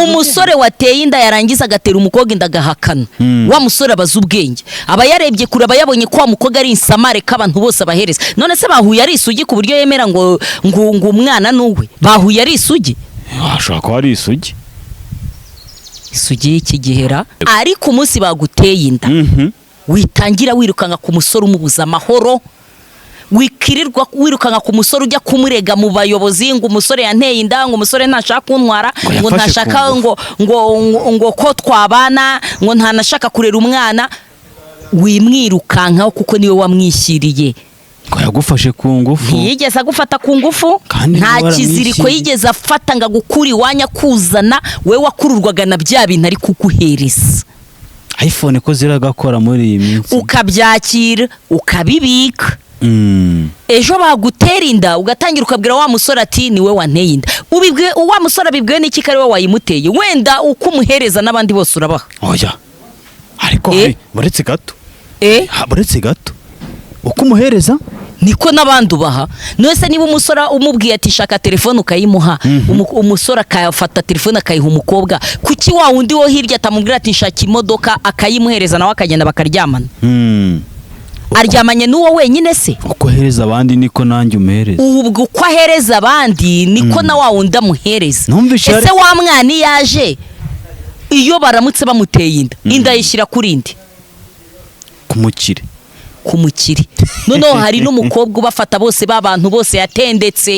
umusore wateye inda yarangiza agatera umukobwa inda agahakana wa musore abaza ubwenge aba yarebye kure aba yabonye ko wa mukobwa ari insamare k'abantu bose abahereza none se bahuye ari isugi ku buryo yemera ngo umwana nuwe bahuye ari isugi ashaka ko ari isugi y'iki gihera ariko umunsi baguteye inda witangira wirukanga ku musore umubuza amahoro wikirirwa wirukanga ku musore ujya kumurega mu bayobozi ngo umusore yanteye inda ngo umusore ntashaka kuntwara ngo ntashaka ngo ko twabana ngo ntanashaka kurera umwana wimwirukankaho kuko niwe wamwishyiriye ko yagufashe ku ngufu ntiyigeze agufata ku ngufu nta kiziriko yigeze afata ngo agukure iwanya kuzana we wakururwaga na bya bintu ari kuguhereza iPhone ko ziragakora muri iyi minsi ukabyakira ukabibika ejo bagutera inda ugatangira ukabwira wa musore ati niwe wanteye inda ubibwe wa musore abibwiwe n'iki kare we wayimuteye wenda uko umuhereza n'abandi bose urabaha oya ariko buretse gato buretse gato uko umuhereza niko n'abandi ubaha nose niba umusore umubwiye ati shaka telefone ukayimuha umusore akafata telefone akayiha umukobwa kuki wa wundi wo hirya atamubwira ati shaka imodoka akayimuhereza nawe akagenda bakaryamana aryamanye n'uwo wenyine se uko ahereza abandi niko nanjye umuhereza ubwo uko ahereza abandi niko na wa wundi amuhereza ese wa mwana yaje iyo baramutse bamuteye inda yishyira kuri indi kumukire noneho hari n'umukobwa ubafata bose b'abantu bose yatendetse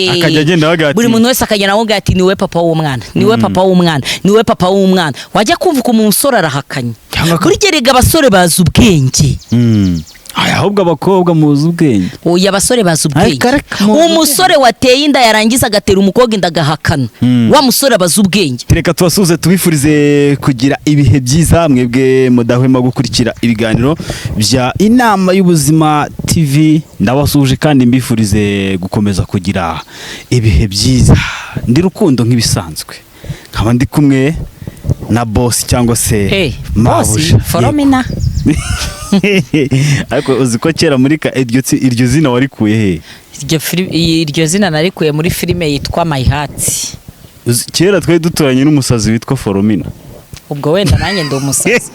buri muntu wese akagenda avuga ati niwe papa w'umwana niwe papa w'umwana niwe papa w'umwana wajya kumva ko umusore arahakanye burgerega abasore bazi ubwenge ahubwo abakobwa muzi ubwenge oya abasore bazi ubwenge umusore wateye inda yarangiza agatera umukobwa inda agahakana wa musore abaza ubwenge reka tubasuhuze tubifurize kugira ibihe byiza mwebwe mudahwema gukurikira ibiganiro bya Inama y'Ubuzima TV ndabasuhuje kandi mbifurize gukomeza kugira ibihe byiza ndi Rukundo nk'ibisanzwe nkaba ndi kumwe na boss cyangwa se mabuja Foromina ariko uziko kera muri iryo zina warikuye he iryo zina narikuye muri filime yitwa My Heart kera twari duturanye n'umusazi witwa Foromina ubwo wenda nanjye ndi umusazi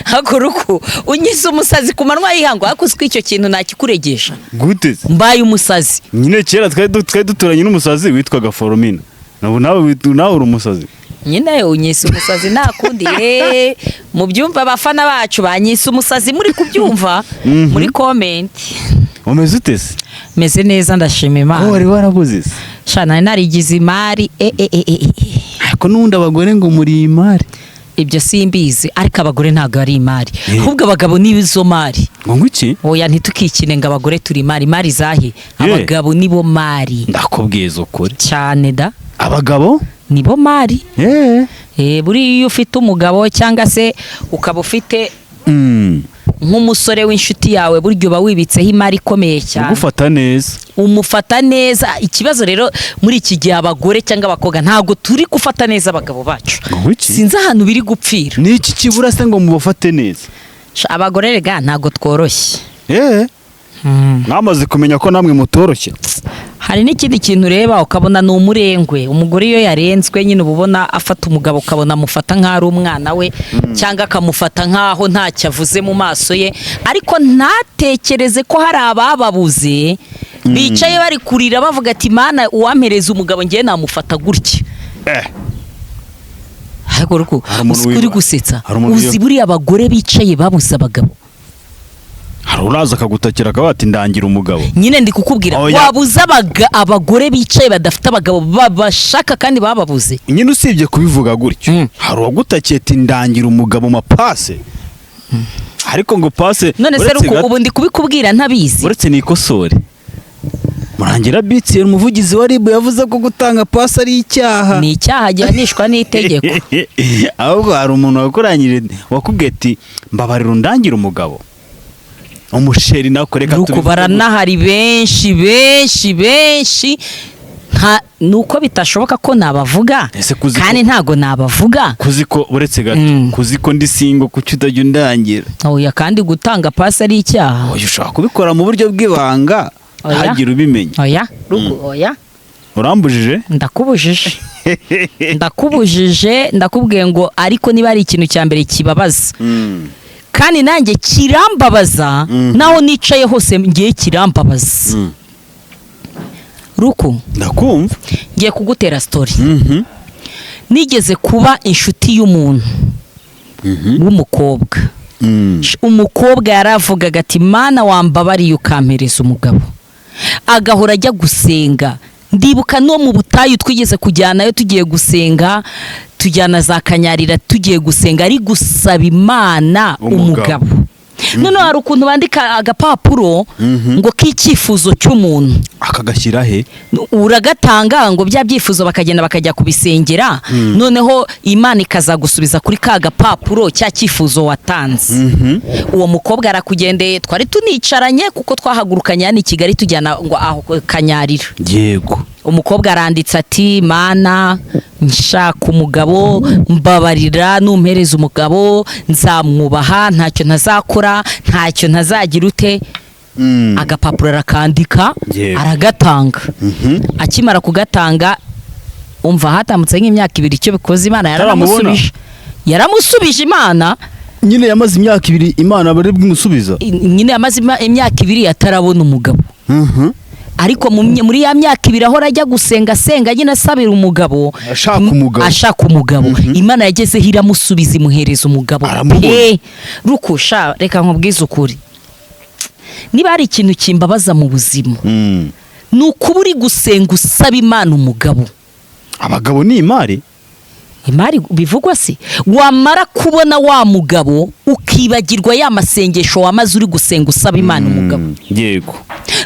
hakuruku unyize umusazi ku manwa yihango hakuswe icyo kintu nakikuregesha gute mbaye umusazi nyine kera twari duturanye n'umusazi witwaga Foromina nawe uri umusazi nyine unyise umusazi nakundi mu byumva abafana bacu banyise umusazi muri kubyumva muri comment umeze ute se meze neza ndashima Imana wari warabuze se shana narigize imari ariko nundi abagore ngo muri imari ibyo simbizi ariko abagore ntago ari imari ahubwo abagabo nibizo mari ngo iki oya ntitukikine ngo abagore turi imari zahe abagabo nibo mari ndakubwiza ukuri cyane da abagabo nibo mari buri iyo ufite umugabo cyangwa se ukaba ufite nk'umusore w'inshuti yawe buryo uba wibitseho imari ikomeye cyane umufata neza ikibazo rero muri iki gihe abagore cyangwa abakobwa ntabwo turi gufata neza abagabo bacu sinzi ahantu biri gupfira ni iki kibura se ngo mubafate neza abagore rega ntabwo tworoshye mwamaze kumenya ko namwe mutoroshye hari n'ikindi kintu ureba ukabona ni umurengwe umugore iyo yarenzwe nyine uba ubona afata umugabo ukabona amufata nk'aho ari umwana we cyangwa akamufata nk'aho ntacyo avuze mu maso ye ariko ntatekereze ko hari abababuze bicaye bari kurira bavuga ati Mana uwampereza umugabo ngiye namufata gutya uri gusetsa uzi buriya abagore bicaye babuze abagabo uraza akagutakira akaba ati ndangira umugabo nyine ndi kukubwira wabuze abagore bicaye badafite abagabo babashaka kandi bababuze nyine usibye kubivuga gutyo hari uwagutakiye ati ndangira umugabo mapase ariko ngo pase none se ubu ndi kubikubwira ntabizi uretse nikosore Murangira Bitsi umuvugizi wa RIB yavuze ko gutanga pasi ari icyaha ni icyaha gihanishwa n'itegeko ahubwo hari umuntu wakoranyije wakubwiye ati mbabarira undangira umugabo umusheri nako reka tubikubara nahari benshi nuko bitashoboka ko nabavuga kandi ntago nabavuga kuziko uretse gato kuziko ndi singo kuki utajya undangira oya kandi gutanga pasi ari icyaha oya ushaka kubikora mu buryo bw'ibanga hagira ubimenya oya urambujije ndakubujije ndakubujije, ndakubwiye ngo ariko niba ari ikintu cya mbere kibabaza kandi nanjye kirambabaza, naho nicaye hose ngiye kirambabaza. Ruku, ndakumva, ngiye kugutera story. Nigeze kuba inshuti y'umuntu w'umukobwa. Umukobwa yaravugaga ati mana wambabariye ukampereza umugabo, agahora ajya gusenga. Ndibuka no mu butayu twigeze kujyanayo tugiye gusenga, tujyana za Kanyarira tugiye gusenga, ari gusaba Imana umugabo. None hari ukuntu bandika agapapuro ngo k'icyifuzo cy'umuntu akagashyira he, uragatanga ngo bya byifuzo bakagenda bakajya kubisengera, noneho Imana ikazagusubiza kuri ka gapapuro cya cyifuzo watanze. Uwo mukobwa arakugendeye, twari tunicaranye kuko twahagurukanye hano i Kigali tujyana ngo aho Kanyarira. Yego. Umukobwa aranditse ati mana nshaka umugabo, mbabarira numpereza umugabo nzamwubaha, ntacyo ntazakora, ntacyo ntazagira ute. Agapapuro arakandika, aragatanga. Akimara kugatanga, umva hatamutse nk'imyaka 2 icyo bikoze, Imana yaramusubije Imana. Nyine yamaze imyaka 2 Imana bari bwimusubiza. Nyine yamaze imyaka 2 atarabona umugabo. Ariko muri ya myaka 2 ahora ajya gusenga nyine asabira umugabo, ashaka umugabo. Imana yageze iramusubiza, imuhereza umugabo. Rukusha, reka nkubwize ukuri, niba ari ikintu kimbabaza mu buzima ni ukuba uri gusenga usaba Imana umugabo. Abagabo ni imari bivugwa se, wamara kubona wa mugabo ukibagirwa ya masengesho wamaze uri gusenga usaba Imana umugabo. Yego.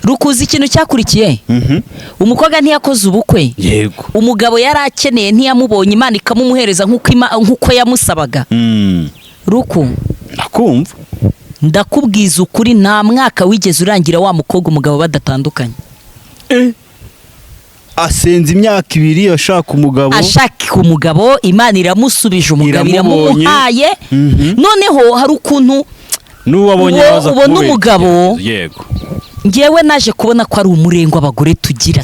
Rukuzi ikintu cyakurikiye, umukobwa ntiyakoze ubukwe. Yego. Umugabo yarakeneye ntiyamubonye, Imana ikamumuhereza nkuko yamusabaga. Ruku, ndakumva, ndakubwiza ukuri, nta mwaka wigeze urangira wa mukobwa umugabo badatandukanye. Asenze imyaka 2 ashaka umugabo, Imana iramusubije umugabo, iramuhaye. Noneho hari ukuntu n'uwabonye ubona umugabo. Yego. Ngewe naje kubona ko ari umurengwe abagore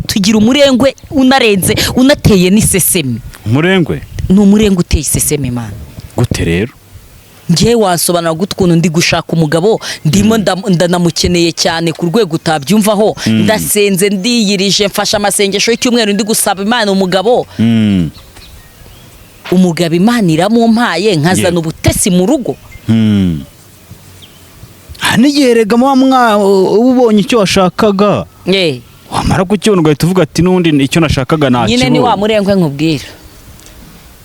tugira umurengwe unarenze, unateye n'iseseme. Umurengwe ni umurengwe uteye iseseme Imana. Gute rero? Ngewe wasobanura gute ukuntu ndi gushaka umugabo, ndimo ndanamukeneye cyane ku rwego utabyumvaho, ndasenze ndiyirije, mfasha amasengesho y'icyumweru ndi gusaba Imana umugabo. Umugabo Imana iramumpaye, nkazana ubutesi mu rugo. Hanigerega ubonye icyo washakaga, wamara kukibona ugahita uvuga ati n'undi icyo nashakaga nta nyine ni wa murengwe nkubwira.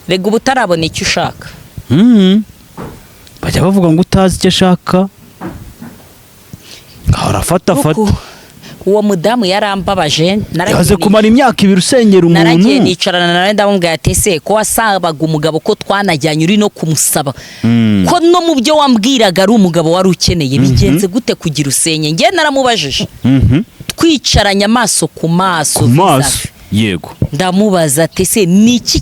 Rega ubutarabona icyo ushaka. Bajya bavuga ngo utazi icyo ashaka arafata. Uwo mudamu yarambabaje, yaze kumara imyaka 2 usengera umuntu. Naragiye nicarana nawe ndamubwira ati ese ko wasabaga umugabo ko twanajyanye uri no kumusaba, ko no mu byo wambwiraga ari umugabo wari ukeneye, bigenze gute kugira usenye? Ngiye naramubajije, twicaranye amaso ku maso. Yego. Ndamubaza ati ese niki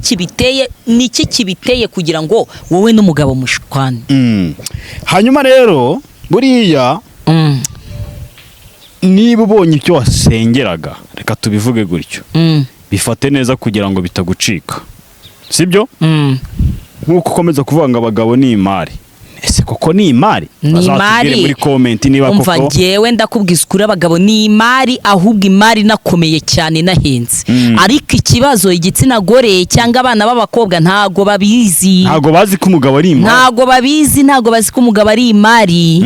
kibiteye kugira ngo wowe n'umugabo mushwane? Hanyuma rero buriya niba ubonye icyo wasengeraga, reka tubivuge gutyo, bifate neza kugira ngo bitagucika, sibyo? Nkuko ukomeza kuvuga ngo abagabo ni imari, ese koko ni imari? Bazatubwire muri comment niba koko. Umva ngewe ndakubwiza ukuri, abagabo ni imari, ahubwo imari nakomeye cyane nahenze. Ariko ikibazo igitsina gore cyangwa abana b'abakobwa ntago babizi. Ntago bazi ko umugabo ari imari. Ntago bazi ko umugabo ari imari.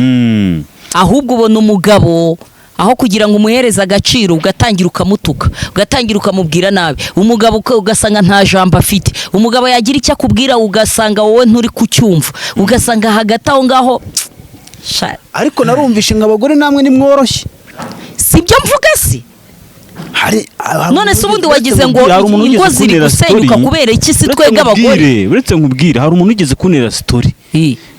Ahubwo ubona umugabo aho kugira ngo umuhereze agaciro ugatangira ukamutuka, ugatangira ukamubwira nabi. Umugabo ugasanga nta jambo afite. Umugabo yagira icyo akubwira ugasanga wowe nturi kucyumva, ugasanga hagati aho ngaho. Ariko narumvishe ngo abagore namwe ni mworoshye. Sibyo mvuga se? None se ubundi wagize ngo ingo ziri gusenyuka kubera iki si twega abagore? Uretse nkubwire, hari umuntu ugeze kunera story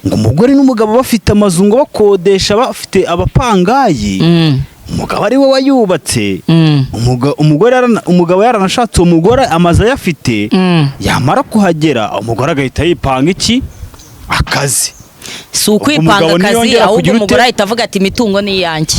ngo umugore n'umugabo bafite amazu ngo bakodesha, bafite abapangayi. Umugabo ari we wayubatse. Umugabo yaranashatse umugore amazu ayafite, yamara kuhagera umugore agahita yipanga iki akazi. Si ukwipanga akazi, ahubwo umugore ahita avuga ati imitungo ni iyanjye.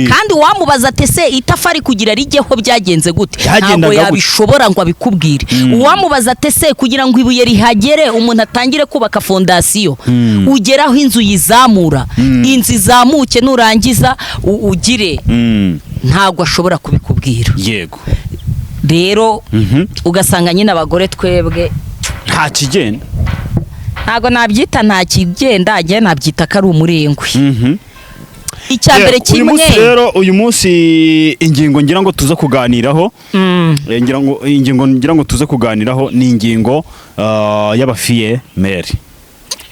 kandi wamubaza ati se itafari kugira rijyeho byagenze gute, ntabwo yabishobora ngo abikubwire. Uwamubaza ati se kugira ngo ibuye rihagere umuntu atangire kubaka fondasiyo, ugeraho inzu yizamura, inzu izamuke nurangiza ugire, ntabwo ashobora kubikubwira. Yego. Rero ugasanga nyine abagore twebwe nta kigenda, ntabwo nabyita nta kigenda, njye nabyita ko ari umurengwe. Icyambere kimwe uyu munsi ingingo ngira ngo tuza kuganiraho, ngira ngo tuze kuganiraho ni ingingo y'abafiye meri,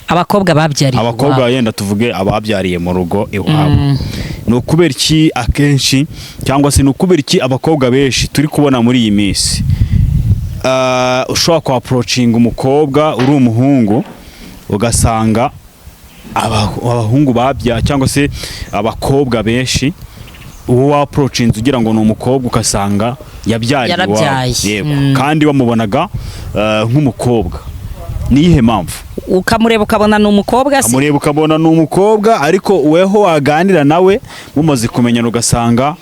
abakobwa babyariye, abakobwa yenda tuvuge ababyariye mu rugo iwabo. Ni ukubera iki akenshi, cyangwa se ni ukubera iki abakobwa benshi turi kubona muri iyi minsi ushobora kwa-approachinga umukobwa uri umuhungu, ugasanga abahungu babya cyangwa se abakobwa benshi uwo wa-approachinze ugira ngo ni umukobwa, ugasanga yabyariye iwabo, kandi bamubonaga nk'umukobwa. Ni iyihe mpamvu? Ukamureba ukabona ni umukobwa se, amureba ukabona ni umukobwa, ariko weho waganira nawe mumaze kumenyana ugasanga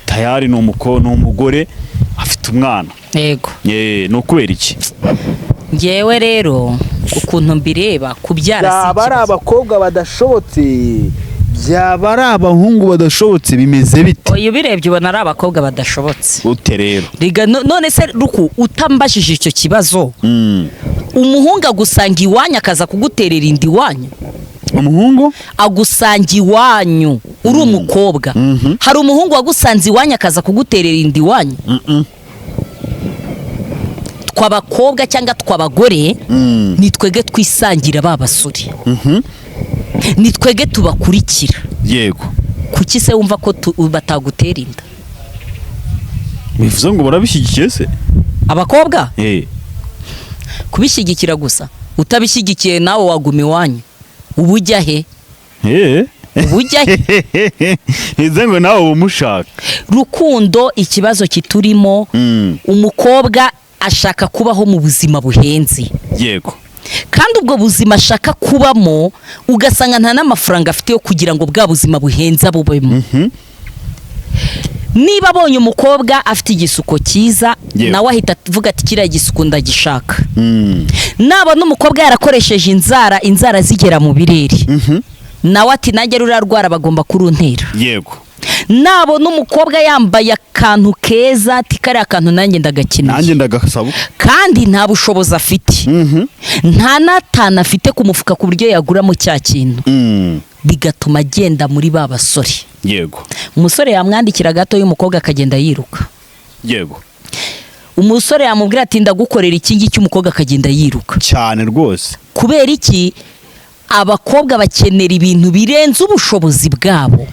tayari ni umugore afite umwana. Yego. Ni ukubera iki? Ngewe rero ukuntu mbireba, kubyara si byaba ari abakobwa badashobotse, byaba ari abahungu badashobotse, bimeze bite? Oya, ubirebye ubona ari abakobwa badashobotse. Ute rero? None se ruku utambajije icyo kibazo, umuhungu agusanga iwanyu akaza kuguterera inda iwanyu? Umuhungu agusanga iwanyu uri umukobwa, hari umuhungu wagusanze iwanyu akaza kuguterera inda iwanyu? Tw'abakobwa cyangwa tw'abagore ni twege twisangira ba basore, ni twege tubakurikira. Yego. Kuki se wumva ko batagutera inda? Bivuze ngo barabishyigikiye se abakobwa? Kubishyigikira gusa, utabishyigikiye nawe waguma iwanyu, ubu ujya he? Ubu ujya he? Bivuze ngo nawe umushaka. Rukundo, ikibazo kiturimo, umukobwa ashaka kubaho mu buzima buhenze. Yego. Kandi ubwo buzima ashaka kubamo ugasanga nta n'amafaranga afite yo kugira ngo bwa buzima buhenze bubemo. Niba abonye umukobwa afite igisuko cyiza, nawe ahita avuga ati kiriya gisuko ndagishaka. Nabona umukobwa yarakoresheje inzara zigera mu birere, nawe ati nanjye rurarwara bagomba kuruntera. Yego. Nabona umukobwa yambaye akantu keza, ati kariya kantu nanjye ndagakeneye, nanjye ndagasaba, kandi nta bushobozi afite, nta n'atanu afite ku mufuka ku buryo yaguramo cya kintu, bigatuma agenda muri ba basore. Yego. Umusore yamwandikira gato y'umukobwa akagenda yiruka. Yego. Umusore yamubwira ati ndagukorera iki ngiki, umukobwa akagenda yiruka cyane rwose. Kubera iki? Abakobwa bakenera ibintu birenze ubushobozi bwabo.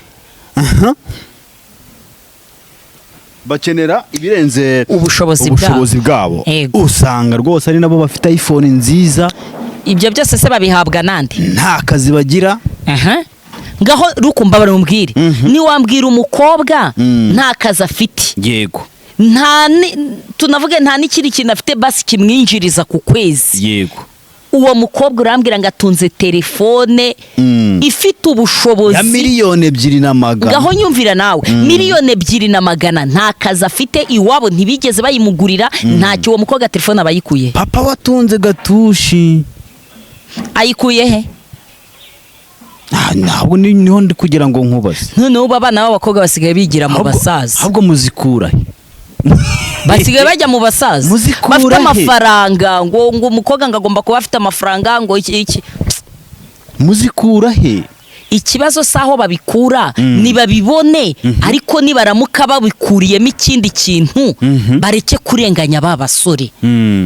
Bakenera ibirenze ubushobozi bwabo. Usanga rwose ari nabo bafite iPhone nziza. Ibyo byose se babihabwa nande? Nta kazi bagira. Ngaho rukumba barumbwire, ni wambwira umukobwa nta kazi afite. Yego. Tunavuge nta n'ikindi kintu afite basi kimwinjiriza ku kwezi. Yego. Uwo mukobwa urambwira ngo atunze telefone ifite ubushobozi ya $2,200,000. Ngaho nyumvira nawe, $2,200,000 nta kazi afite iwabo, ntibigeze bayimugurira, ntacyo uwo mukobwa telefone abayikuye. Papa watunze gatushi ayikuye he? Ntabwo niho ndi kugira ngo nkubaze. Noneho abana b'abakobwa basigaye bigira mu basaza. Ahubwo muzikura he? Basigaye bajya mu basaza bafite amafaranga, ngo umukobwa ngagomba kuba afite amafaranga, ngo iki muzikura he? Ikibazo saho babikura nibabibone, ariko nibaramuka babikuriyemo ikindi kintu bareke kurenganya ba basore.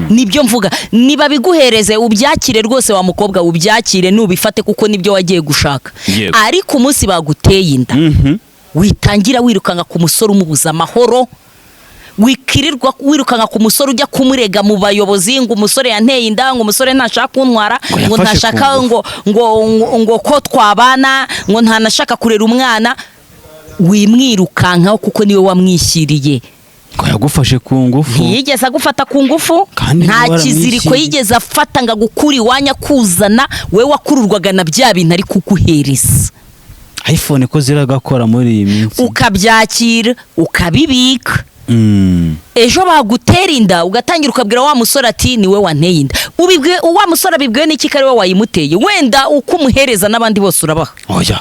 Nibyo mvuga, nibabiguhereze ubyakire rwose, wa mukobwa ubyakire nubifate kuko nibyo wagiye gushaka. Ariko umunsi baguteye inda, witangira wirukanga ku musore umubuza amahoro, wikirirwa wirukanga ku musore ujya kumurega mu bayobozi, ngo umusore yanteye inda, ngo umusore ntashaka kuntwara, ngo ntashaka ngo ko twabana, ngo ntanashaka kurera umwana. Wimwirukankaho kuko niwe wamwishyiriye. Ko yagufashe ku ngufu. Ntiyigeze agufata ku ngufu, nta kiziriko yigeze afata ngo agukura iwanya kuzana, we wakururwaga na bya bintu ari kuguhereza. iPhone ko ziragakora muri iyi minsi ukabyakira ukabibika. Ejo bagutera inda ugatangira ukabwira wa musore ati niwe wanteye inda. Ubibwe wa musore abibwiwe n'iki kare we wayimuteye, wenda uko umuhereza n'abandi bose urabaha. Oya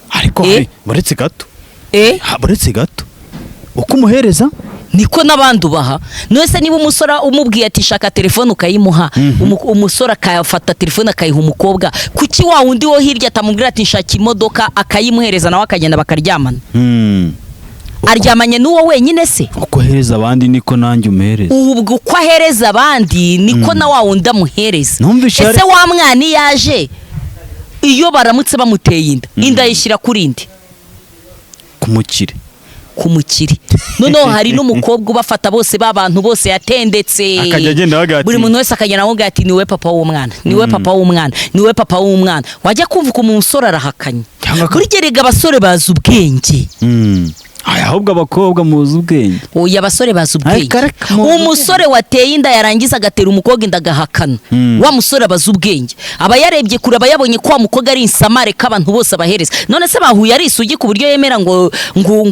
ariko buretse gato buretse gato uko umuhereza niko n'abandi ubaha. Nose niba umusore umubwiye ati shaka telefone ukayimuha, umusore akafata telefone akayiha umukobwa, kuki wa wundi wo hirya atamubwira ati shaka imodoka akayimuhereza nawe akagenda bakaryamana? Aryamanye n'uwo wenyine se? Uko ahereza abandi niko nanjye umuhereza. Ubwo uko ahereza abandi niko na wa wundi amuhereza. Ese wa mwana yaje iyo baramutse bamuteye inda yishyira kuri indi kumukire noneho hari n'umukobwa ubafata bose b'abantu bose yatendetse, buri muntu wese akagenda avuga ati niwe papa w'umwana, niwe papa w'umwana, niwe papa w'umwana. Wajya kumva ko umusore arahakanye. Burgerega abasore bazi ubwenge. Ahubwo abakobwa muzi ubwenge. Oya abasore bazi ubwenge. Umusore wateye inda yarangiza agatera umukobwa inda agahakana, wa musore bazi ubwenge. Aba yarebye kure, aba yabonye ko wa mukobwa ari insamare k'abantu bose abahereza. None se bahuye ari isugi ku buryo yemera ngo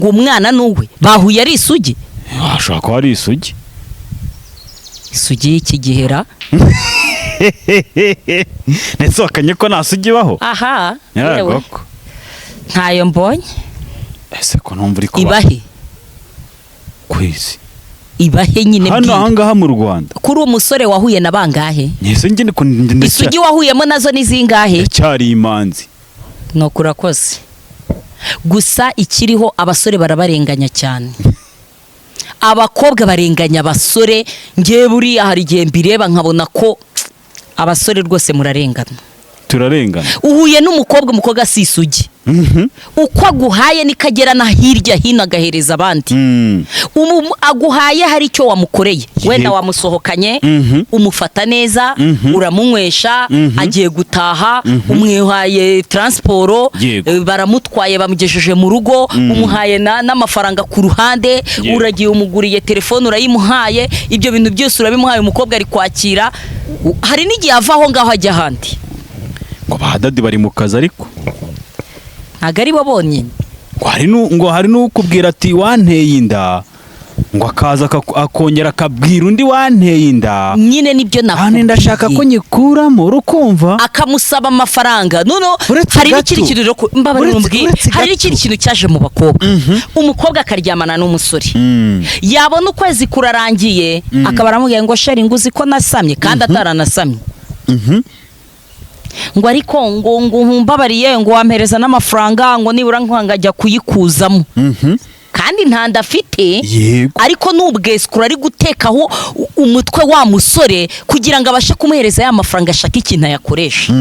umwana nuwe? Bahuye ari isugi? Ashaka ko ari isugi. Isugi y'iki gihera? Netse wakanye ko nta sugi baho? Aha. Yewe. Ntayo mbonye. Ese ko numva uri kuba ibahe kwezi ibahe nyine hano ahangaha mu Rwanda kuri umusore wahuye na bangahe? Nese ngene ko isugi wahuyemo nazo ni zingahe? Cyari imanzi no kurakoze. Gusa ikiriho abasore barabarenganya cyane. Abakobwa barenganya abasore. Ngiye buri hari gihe mbireba nkabona ko abasore rwose murarengana. Turarengana. Uhuye n'umukobwa, umukobwa si isugi. Uko aguhaye nikagera na hirya hino agahereza abandi. Aguhaye hari icyo wamukoreye, wenda wamusohokanye, umufata neza, uramunywesha, agiye gutaha, umwihaye transport, baramutwaye bamugejeje mu rugo, umuhaye n'amafaranga ku ruhande, uragiye umuguriye telefone urayimuhaye, ibyo bintu byose urabimuhaye, umukobwa ari kwakira. Hari n'igihe avaho ngaho ajya handi. Ngo badadi bari mu kazi ariko ntago bo bonyine. Ngo hari n'ukubwira ati wanteye inda, ngo akaza akongera akabwira undi wanteye inda. Nyine nibyo nakubwiye. Ndashaka ko nyikuramo urukumva. Akamusaba amafaranga. Hari n'ikindi kintu rero mbabarira umbwire. Hari n'ikindi kintu cyaje mu bakobwa. Umukobwa akaryamana n'umusore. Yabona ukwezi kurarangiye, akaba aramubwiye ngo sheri nguzi ko nasamye kandi ataranasamye. Ngo ariko ngo mbabariye ngo wampereza n'amafaranga ngo nibura nkangajya kuyikuzamo. Kandi ntanda afite, ariko n'ubwesukura ari gutekaho umutwe wa musore kugira ngo abashe kumuhereza ya mafaranga ashaka ikintu yakoresha.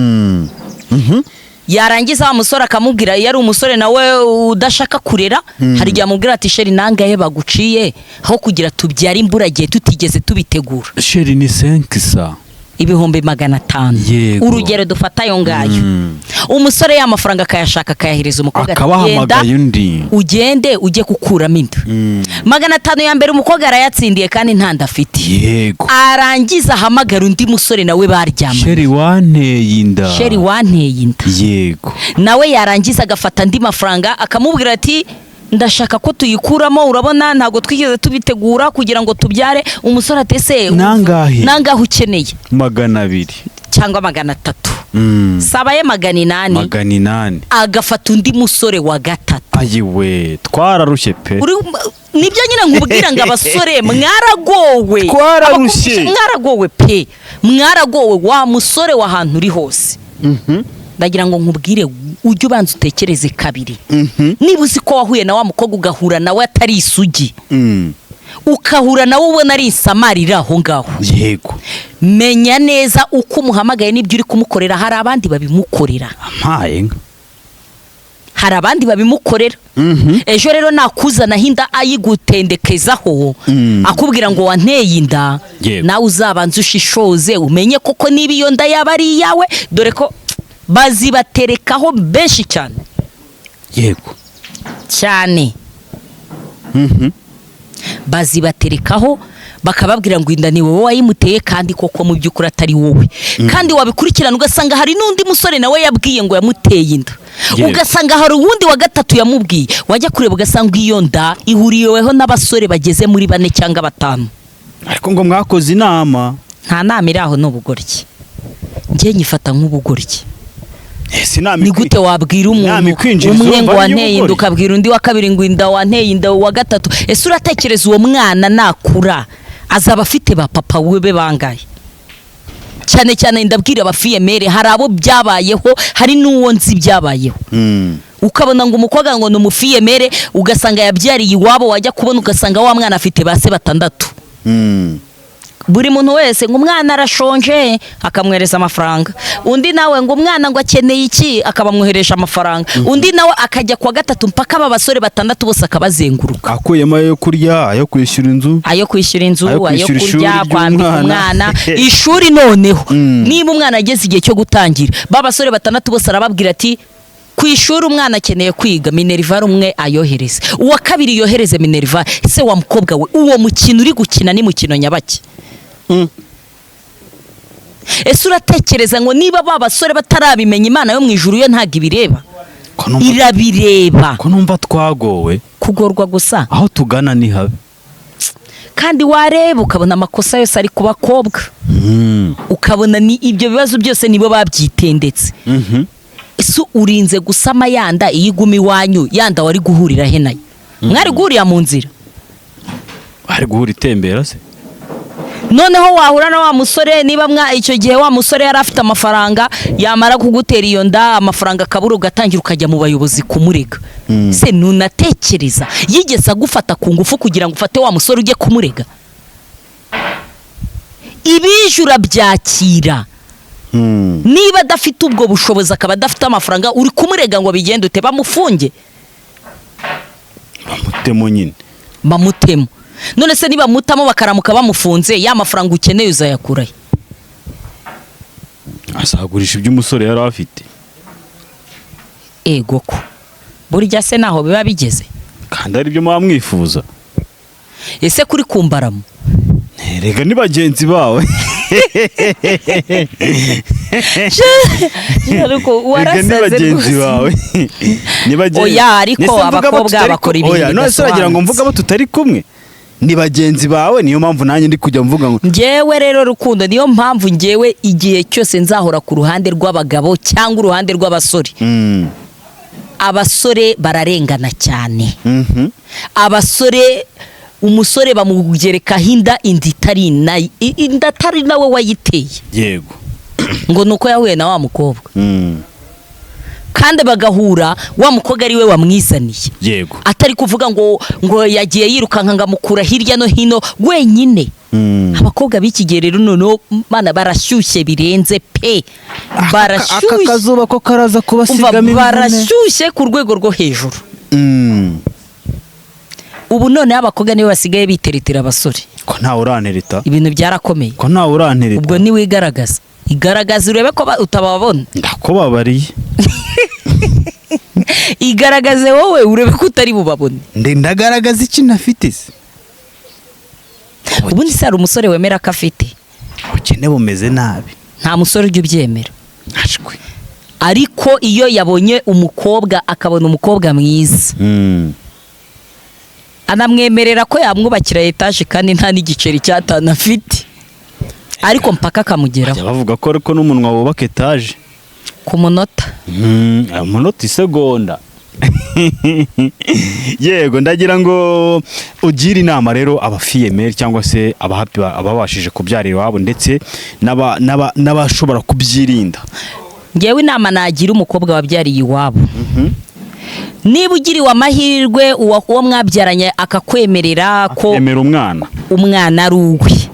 Yarangiza wa musore akamubwira, yari umusore nawe udashaka kurera, hari igihe amubwira ati sheri nangahe baguciye aho kugira tubyara imburagihe tutigeze tubitegura. Sheri ni 500. Ibihumbi 500. Urugero dufata yo ngayo. Umusore ya mafaranga akayashaka akayahereza umukobwa, akabahamagaye undi, ugende ujye kukuramo inda. 500 ya mbere umukobwa arayatsindiye kandi ntanda afite. Yego. Arangiza ahamagara undi musore nawe baryamanye. Sheri wanteye inda. Sheri wanteye inda. Yego. Nawe yarangiza agafata andi mafaranga akamubwira ati ndashaka ko tuyikuramo, urabona ntago twigeze tubitegura kugira ngo tubyare. Umusore atese nangahe ukeneye? 200 cyangwa 300. Sabaye 800. Agafata undi musore wa gatatu. Ayiwe twararushye pe. Nibyo nyine nkubwira ngo abasore mwaragowe. Mwaragowe pe. Mwaragowe wa musore wa hantu uri hose. Ndagira ngo nkubwire ujye ubanza utekereze kabiri. Niba uzi ko wahuye na wa mukobwa ugahura nawe atari isugi, ukahura nawe ubona ari insamarira aho ngaho, yego, menya neza uko umuhamagaye n'ibyo uri kumukorera. Hari abandi babimukorera. Hari abandi babimukorera. Ejo rero nakuzana hinda ayigutendekezaho, akubwira ngo wanteye inda, nawe uzabanza ushishoze umenye koko niba iyo nda yaba ari iyawe, dore ko bazibaterekaho benshi cyane. Yego cyane. Bazibaterekaho bakababwira ngo inda ni wowe wayimuteye kandi koko mu by'ukuri atari wowe. Kandi wabikurikirana ugasanga hari n'undi musore nawe yabwiye ngo yamuteye inda. ugasanga hari uwundi wa gatatu yamubwiye, wajya kureba ugasanga iyo nda ihuriyeweho n'abasore bageze muri 4 cyangwa 5. ariko ngo mwakoze inama. Nta nama iri aho, n'ubugoryi. Njye nyifata nk'ubugoryi. Ni gute wabwira umuntu umwe ngo wanteye inda ukabwira undi wa kabiri ngo inda wanteye inda wa gatatu? Ese uratekereza uwo mwana nakura azaba afite ba papa webe bangaye? Cyane cyane ndabwira abafiyemere, hari abo byabayeho, hari n'uwo nzi byabayeho. Ukabona ngo umukobwa ngo n'umufiyemere, ugasanga yabyariye iwabo, wajya kubona ugasanga wa mwana afite base 6. Buri muntu wese ngo umwana arashonje akamwereza amafaranga, undi nawe ngo umwana ngo akeneye iki akabamwoheresha amafaranga, undi nawe akajya kwa gatatu mpaka aba basore 6 bose akabazenguruka, akuyemo ayo kurya, ayo kwishyura inzu, ayo kurya, kwambika umwana ishuri. Noneho niba umwana ageze igihe cyo gutangira, ba basore 6 bose arababwira ati kwishura umwana akeneye kwiga, Minerval umwe ayohereze, uwa kabiri yohereze Minerval. Ese wa mukobwa we, uwo mukino uri gukina ni mukino nyabaki? Ese uratekereza ngo niba ba basore batarabimenya, Imana yo mu ijuru yo ntago ibireba? Irabireba. Ko numva twagowe, kugorwa gusa aho tugana ni habi. Kandi wareba ukabona amakosa yose ari ku bakobwa, ukabona ni ibyo bibazo byose nibo babyitendetse. Ese urinze gusama yanda iyiguma iwanyu, yanda wari guhurira he nayo? Mwari guhurira mu nzira? Wari guhura itembera se? Noneho wahura na wa musore, niba icyo gihe wa musore yari afite amafaranga, yamara kugutera iyo nda amafaranga akabura, ugatangira ukajya mu bayobozi kumurega. Se nunatekereza yigeze agufata ku ngufu kugira ngo ufate wa musore ujye kumurega? Ibijura byakira. Niba adafite ubwo bushobozi akaba adafite amafaranga, uri kumurega ngo bigende ute? Bamufunge, bamutemo nyine, bamutemo. None se niba mutamo bakaramuka bamufunze, ya mafaranga ukeneye uzayakurahe? Asagurisha ibyo umusore yari afite. Ego ko burya se naho biba bigeze, kandi ari byo mwamwifuza. Ese kuri kumbaramo rega ni bagenzi bawe. Ariko warasaze bawe ni bagenzi. Oya, ariko abakobwa bakora ibintu. Oya, none se uragira ngo mvuga abo tutari kumwe? Ni bagenzi bawe, niyo mpamvu nanjye ndi kujya mvuga ngo ngewe rero Rukundo, niyo mpamvu ngewe igihe cyose nzahora ku ruhande rw'abagabo cyangwa uruhande rw'abasore. Abasore bararengana cyane. Abasore, umusore bamugereka hinda inda atari nawe wayiteye. Yego. Ngo nuko yahuye na wa mukobwa. Kandi bagahura wa mukobwa ari we wamwizaniye. Yego. Atari kuvuga ngo yagiye yirukanka ngamukura hirya no hino wenyine. Abakobwa b'iki rero noneho mana barashyushye birenze pe. Barashyushye. Akazuba ko karaza kubasigamo. Barashyushye ku rwego rwo hejuru. Ubu none abakobwa niwe basigaye biteretera abasore. Ko ntawe urantereta. Ibintu byarakomeye. Ko ntawe urantereta. Ubwo ni wigaragaza. Igaragaza urebe ko utababona. Ndakubabariye. Igaragaze wowe urebe ko utari bubabone. Ndagaragaza iki nafite se? Ubundi se hari umusore wemera ko afite? Ubukene bumeze nabi. Nta musore ujya ubyemera. Ashwe. Ariko iyo yabonye umukobwa akabona umukobwa mwiza, anamwemerera ko yamwubakira etaje kandi nta n'igiceri cy'atanu afite, ariko mpaka akamugeraho. Bavuga ko ariko n'umunwa wubaka etaje ku munota. Umunota isegonda. Yego, ndagira ngo ugire inama rero abafiyemeri cyangwa se ababashije kubyarira iwabo ndetse n'abashobora kubyirinda. Ngewe inama nagira umukobwa wabyariye iwabo, niba ugiriwe amahirwe uwo mwabyaranye akakwemerera ko umwana ari uwe,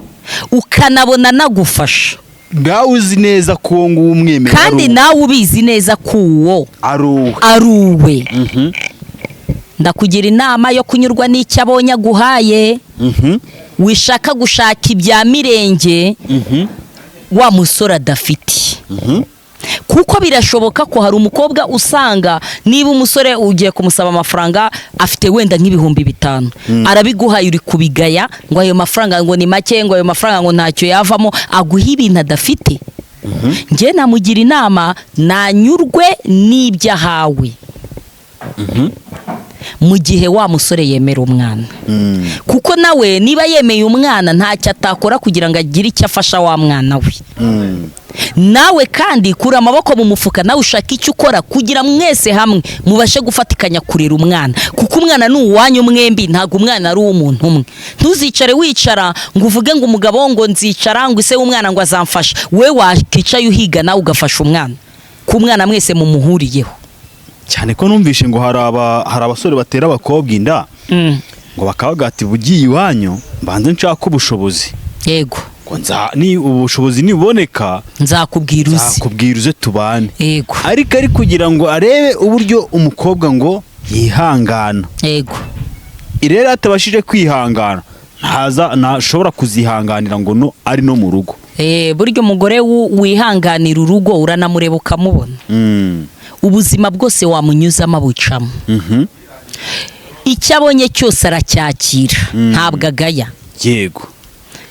ukanabona nagufasha, nawe uzi neza ko uwo nguwo umwemerera, kandi nawe ubizi neza ko uwo ari uwe, ndakugira inama yo kunyurwa n'icyo abonye aguhaye. Wishaka gushaka ibya mirenge wa musore adafite. Kuko birashoboka ko hari umukobwa usanga niba umusore ugiye kumusaba amafaranga afite wenda nk'ibihumbi 5, arabiguhaye uri kubigaya ngo ayo mafaranga ngo ni make, ngo ayo mafaranga ngo ntacyo yavamo, aguha ibintu adafite. njye namugira inama nanyurwe n'ibyo ahawe mu gihe wa musore yemera umwana, kuko nawe niba yemeye umwana ntacyo atakora kugira ngo agire icyo afasha wa mwana we. Nawe kandi kura amaboko mu mufuka, nawe ushaka icyo ukora kugira mwese hamwe mubashe gufatikanya kurera umwana, kuko umwana ni uwanyu mwembi, ntabwo umwana ari uw'umuntu umwe. Ntuzicare wicara ngo uvuge ngo umugabo ngo nzicara ngo ise w'umwana ngo azamfasha, we wakicaye uhiga nawe ugafasha umwana, ku mwana mwese mumuhuriyeho. Cyane ko numvishe ngo hari abasore batera abakobwa inda ngo bakavuga ati bugiye iwanyu mbanze nshaka ubushobozi. Yego, ni ubushobozi niboneka nzakubwira uze tubane. Yego, ariko ari kugira ngo arebe uburyo umukobwa ngo yihangana. Yego, rero atabashije kwihangana ntashobora kuzihanganira ngo no ari no mu rugo. Buryo umugore wihanganira urugo uranamureba ukamubona. Ubuzima bwose wamunyuzamo abucamo. Icyo abonye cyose aracyakira, ntabwo agaya. Yego,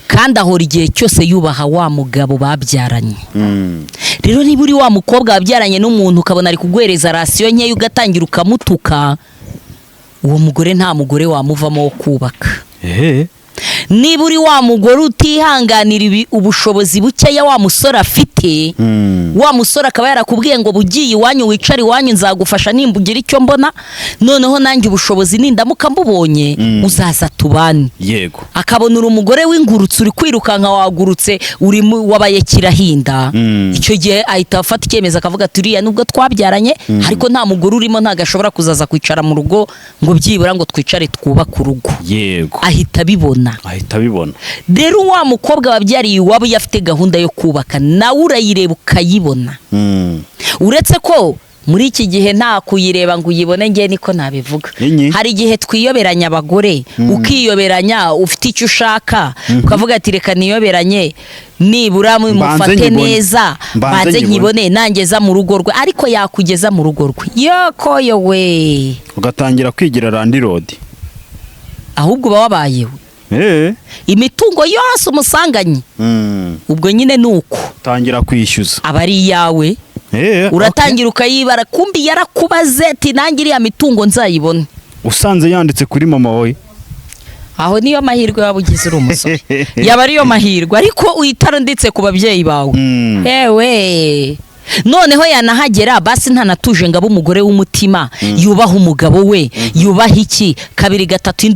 kandi ahora igihe cyose yubaha wa mugabo babyaranye. Rero niba uri wa mukobwa wabyaranye n'umuntu ukabona ari kuguhereza rasiyo nkeya ugatangira ukamutuka, uwo mugore nta mugore wamuvamo wo kubaka. Niba uri wa mugore utihanganira ubushobozi bukeya wa musore afite, wa musore akaba yarakubwiye ngo bugiye iwanyu wicare iwanyu nzagufasha nimbugira icyo mbona, noneho nanjye ubushobozi nindamuka mbubonye uzaza tubane. Yego, akabona uri umugore w'ingurutse uri kwirukanka wagurutse uri wabaye kirahinda, icyo gihe ahita afata icyemezo akavuga turiya nubwo twabyaranye ariko nta mugore urimo ntago ashobora kuzaza kwicara mu rugo ngo byibura ngo twicare twubake urugo. Yego, ahita abibona. Rero wa mukobwa wabyariye iwabo yafite gahunda yo kubaka, nawe urayireba ukayibona. Uretse ko muri iki gihe nta kuyireba ngo uyibone, ngiye niko nabivuga. Hari igihe twiyoberanya abagore, ukiyoberanya ufite icyo ushaka ukavuga ati reka niyoberanye nibura mufate neza banze nkibone nangeza mu rugo rwe, ariko yakugeza mu rugo rwe yokoyo we ugatangira kwigira randirodi, ahubwo wabayeho imitungo yose umusanganye. Ubwo nyine nuko tangira kwishyuza abari iyawe. Uratangira ukayibara, kumbi yarakubaze ati nanjye iriya mitungo nzayibone, usanze yanditse kuri mama we. Aho niyo mahirwe waba ugize uri umusore, yaba ariyo mahirwe, ariko uyitaranditse ku babyeyi bawe. Ewe noneho yanahagera basi ntanatuje ngabo umugore w'umutima yubaha umugabo we, yubaha iki kabiri gatatu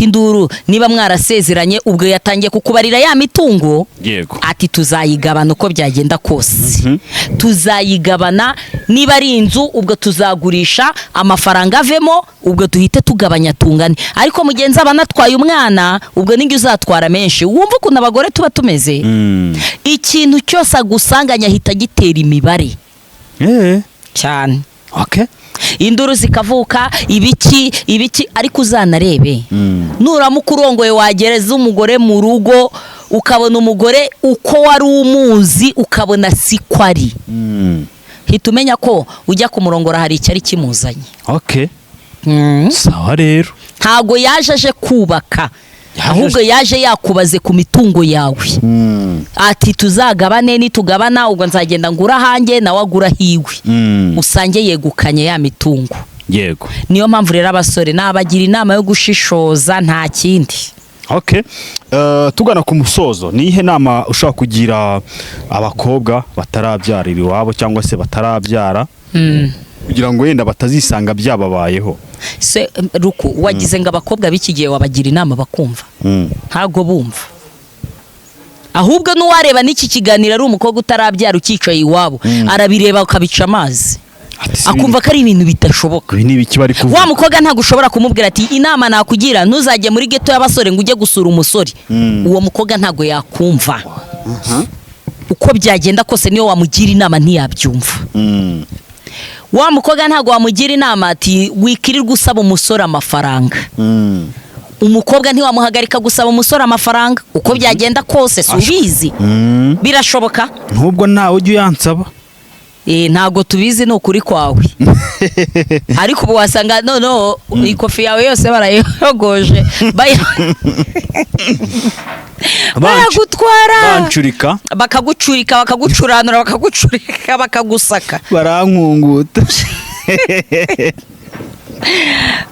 induru. Niba mwarasezeranye ubwo yatangiye kukubarira ya mitungo. Yego, ati tuzayigabana uko byagenda kose. Tuzayigabana, niba ari inzu ubwo tuzagurisha amafaranga avemo, ubwo duhite tugabanya tungane, ariko mugenzi abanatwaye umwana ubwo ninjye uzatwara menshi. Wumva ukuntu abagore tuba tumeze. Ikintu cyose agusanganya ahita gitera imibare cyane. Induru zikavuka ibiki ariko uzanarebe nuramuka urongoye wagereza umugore mu rugo ukabona umugore uko wari umuzi ukabona siko ari, hita umenya ko ujya kumurongora hari icyari kimuzanye. Sawa rero, ntago yaje aje kubaka, ahubwo yaje yakubaze ku mitungo yawe. Ati tuzagabane, nitugabana ubwo nzagenda ngura hanjye nawe agura hiwe, usange yegukanye ya mitungo. Yego, niyo mpamvu rero abasore nabagira inama yo gushishoza, nta kindi. Tugana ku musozo, nihe nama ushaka kugira abakobwa batarabyarira iwabo cyangwa se batarabyara kugira ngo wenda batazisanga byababayeho? Se ruku wagize ngo abakobwa b'iki gihe wabagira inama bakumva? Ntago bumva. Ahubwo n'uwareba n'iki kiganiro ari umukobwa utarabyara ukicaye iwabo arabireba ukabica amazi, akumva ko ari ibintu bidashoboka. Wa mukobwa ntago ushobora kumubwira ati inama nakugira ntuzajye muri geto y'abasore ngo ujye gusura umusore. Uwo mukobwa ntago yakumva. Uko byagenda kose niyo wamugira inama ntiyabyumva. Wa mukobwa ntago wamugira inama ati wikirirwa usaba umusore amafaranga. Umukobwa ntiwamuhagarika gusaba umusore amafaranga uko byagenda kose, subizi birashoboka. Ntubwo nawe ujye uyansaba. ntago tubizi ni ukuri kwawe ariko ubu wasanga noneho ikofi yawe yose barayogoje bayagutwara bancurika bakagucuranura bakagucurika bakagusaka barankunguta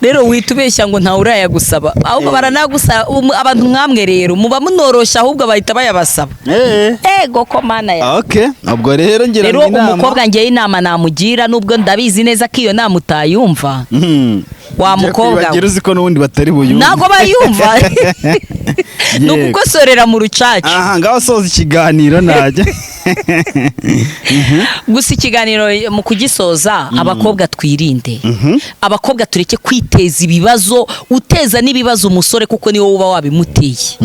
rero wita ubeshya ngo ntawe urayagusaba ahubwo baranagusaba abantu mwamwe rero muba munoroshya ahubwo bahita bayabasaba ego ko mana ya ubwo rero ngira rero umukobwa ngiye inama namugira nubwo ndabizi neza ko iyo nama utayumva wa mukobwa bagira uzi ko n'ubundi batari buyumva ntago bayumva ni ukugosorera mu rucaca ngaho soza ikiganiro najya gusa ikiganiro mu kugisoza abakobwa twirinde abakobwa tureke kwiteza ibibazo uteza n'ibibazo umusore kuko niwo uba wabimuteye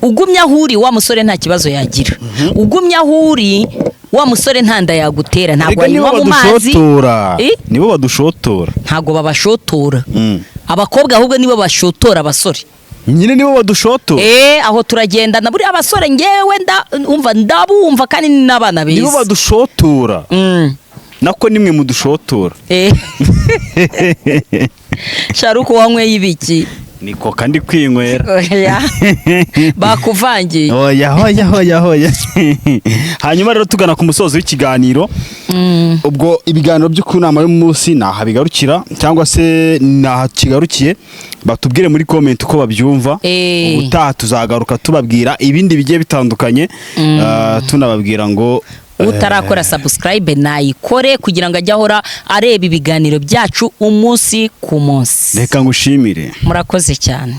ugumye aho uri wa musore nta kibazo yagira ugumye aho uri wa musore ntanda yagutera ntabwo anywa mu mazi nibo badushotora ntabwo babashotora abakobwa ahubwo nibo bashotora abasore nyine nibo badushotora aho turagendana buri abasore ngewe ndabumva kandi n'abana beza nibo badushotora nako nimwe mudushotora sharuko wanyweye ibiki niko kandi kwinywera bakuvangiye hoya hanyuma rero tugana ku musozo w'ikiganiro ubwo ibiganiro byo ku nama y'umunsi naha bigarukira cyangwa se naha kigarukiye batubwire muri comment uko babyumva ubutaha tuzagaruka tubabwira ibindi bigiye bitandukanye tunababwira ngo utarakora subscribe nayikore kugira ngo ajye ahora areba ibiganiro byacu umunsi ku munsi reka ngushimire murakoze cyane